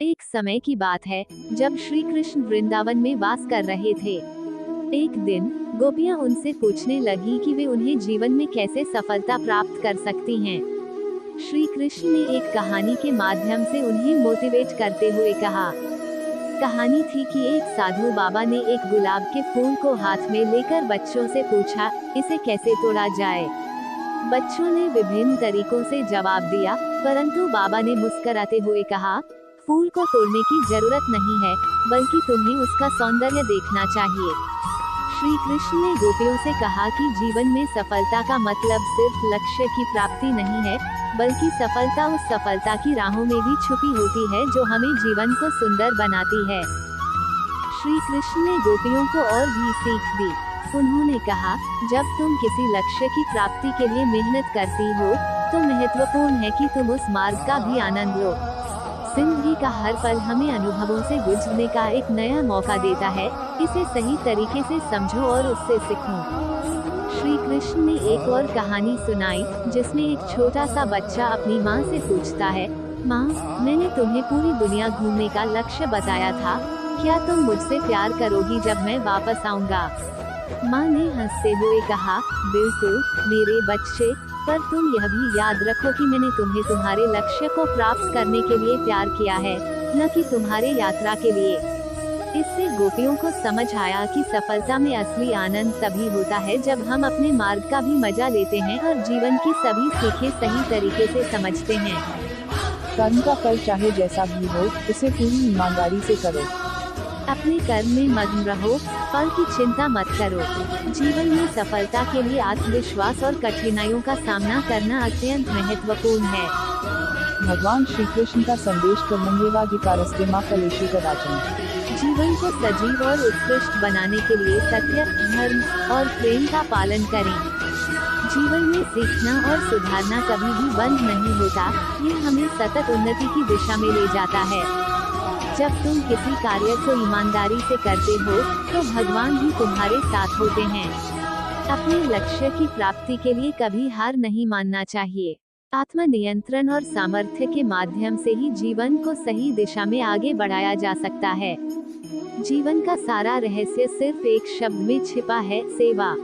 एक समय की बात है जब श्री कृष्ण वृंदावन में वास कर रहे थे। एक दिन गोपियां उनसे पूछने लगी कि वे उन्हें जीवन में कैसे सफलता प्राप्त कर सकती हैं। श्री कृष्ण ने एक कहानी के माध्यम से उन्हें मोटिवेट करते हुए कहा। कहानी थी कि एक साधु बाबा ने एक गुलाब के फूल को हाथ में लेकर बच्चों से पूछा, इसे कैसे तोड़ा जाए। बच्चों ने विभिन्न तरीकों से जवाब दिया, परंतु बाबा ने मुस्कुराते हुए कहा, फूल को तोड़ने की जरूरत नहीं है, बल्कि तुम्हें उसका सौंदर्य देखना चाहिए। श्री कृष्ण ने गोपियों से कहा कि जीवन में सफलता का मतलब सिर्फ लक्ष्य की प्राप्ति नहीं है, बल्कि सफलता उस सफलता की राहों में भी छुपी होती है जो हमें जीवन को सुंदर बनाती है। श्री कृष्ण ने गोपियों को और भी सीख दी। उन्होंने कहा, जब तुम किसी लक्ष्य की प्राप्ति के लिए मेहनत करती हो, तो महत्वपूर्ण है कि तुम उस मार्ग का भी आनंद लो। जिंदगी का हर पल हमें अनुभवों से गुजरने का एक नया मौका देता है, इसे सही तरीके से समझो और उससे सीखो। श्री कृष्ण ने एक और कहानी सुनाई, जिसमें एक छोटा सा बच्चा अपनी माँ से पूछता है, माँ, मैंने तुम्हें पूरी दुनिया घूमने का लक्ष्य बताया था, क्या तुम मुझसे प्यार करोगी जब मैं वापस आऊँगा। माँ ने हंसते हुए कहा, बिल्कुल मेरे बच्चे, पर तुम यह भी याद रखो कि मैंने तुम्हें तुम्हारे लक्ष्य को प्राप्त करने के लिए प्यार किया है, न कि तुम्हारे यात्रा के लिए। इससे गोपियों को समझ आया कि सफलता में असली आनंद तभी होता है जब हम अपने मार्ग का भी मजा लेते हैं और जीवन की सभी सीखें सही तरीके से समझते हैं। कर्म का फल चाहे जैसा भी हो, इसे पूरी ईमानदारी से करो। अपने कर्म में मग्न रहो, फल की चिंता मत करो। जीवन में सफलता के लिए आत्मविश्वास और कठिनाइयों का सामना करना अत्यंत महत्वपूर्ण है। भगवान श्री कृष्ण का संदेश कर्मण्येवाधिकारस्ते मा फलेषु कदाचन। जीवन को सजीव और उत्कृष्ट बनाने के लिए सत्य, धर्म और प्रेम का पालन करें। जीवन में सीखना और सुधारना कभी भी बंद नहीं होता, ये हमें सतत उन्नति की दिशा में ले जाता है। जब तुम किसी कार्य को ईमानदारी से करते हो, तो भगवान भी तुम्हारे साथ होते हैं। अपने लक्ष्य की प्राप्ति के लिए कभी हार नहीं मानना चाहिए। आत्मनियंत्रण और सामर्थ्य के माध्यम से ही जीवन को सही दिशा में आगे बढ़ाया जा सकता है। जीवन का सारा रहस्य सिर्फ एक शब्द में छिपा है, सेवा।